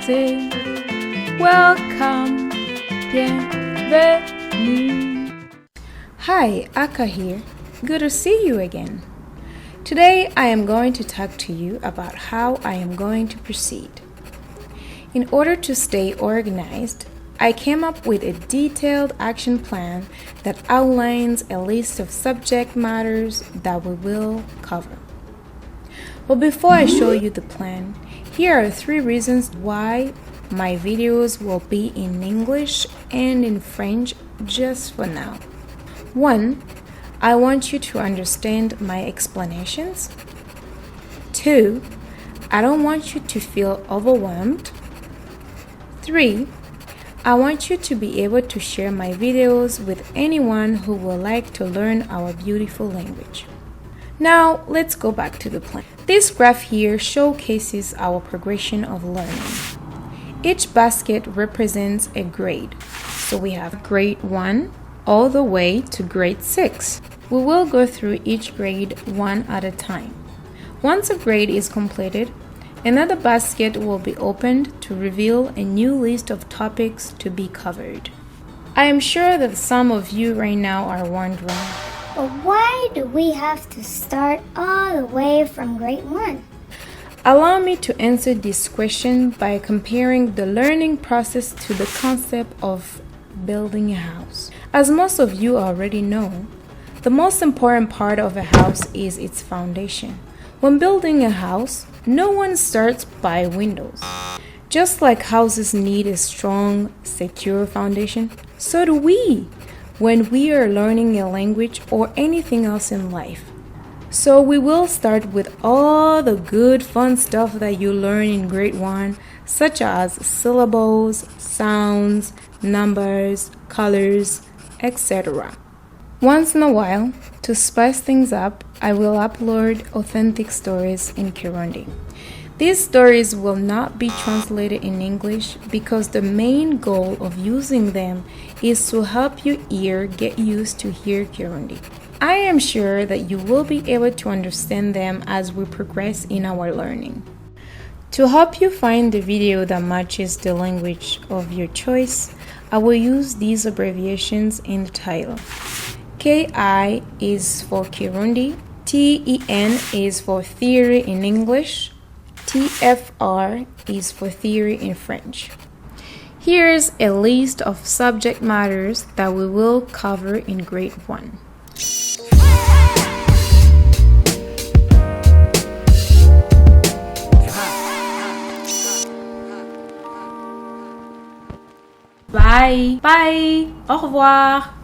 santé. Welcome, bienvenue. Hi, Aka here. Good to see you again. Today I am going to talk to you about how I am going to proceed. In order to stay organized, I came up with a detailed action plan that outlines a list of subject matters that we will cover. But before I show you the plan, here are 3 reasons why my videos will be in English and in French just for now. 1. I want you to understand my explanations. 2. I don't want you to feel overwhelmed. 3. I want you to be able to share my videos with anyone who would like to learn our beautiful language. Now, let's go back to the plan. This graph here showcases our progression of learning. Each basket represents a grade. So we have grade 1 all the way to grade 6. We will go through each grade one at a time. Once a grade is completed, another basket will be opened to reveal a new list of topics to be covered. I am sure that some of you right now are wondering, but why do we have to start all the way from grade 1? Allow me to answer this question by comparing the learning process to the concept of building a house. As most of you already know, the most important part of a house is its foundation. When building a house, no one starts by windows. Just like houses need a strong, secure foundation, so do we when we are learning a language or anything else in life. So we will start with all the good fun stuff that you learn in grade 1, such as syllables, sounds, numbers, colors, etc. Once in a while, to spice things up, I will upload authentic stories in Kirundi. These stories will not be translated in English because the main goal of using them is to help your ear get used to hear Kirundi. I am sure that you will be able to understand them as we progress in our learning. To help you find the video that matches the language of your choice, I will use these abbreviations in the title. KI is for Kirundi, TEN is for theory in English, TFR is for theory in French. Here's a list of subject matters that we will cover in grade 1. Bye! Bye! Au revoir!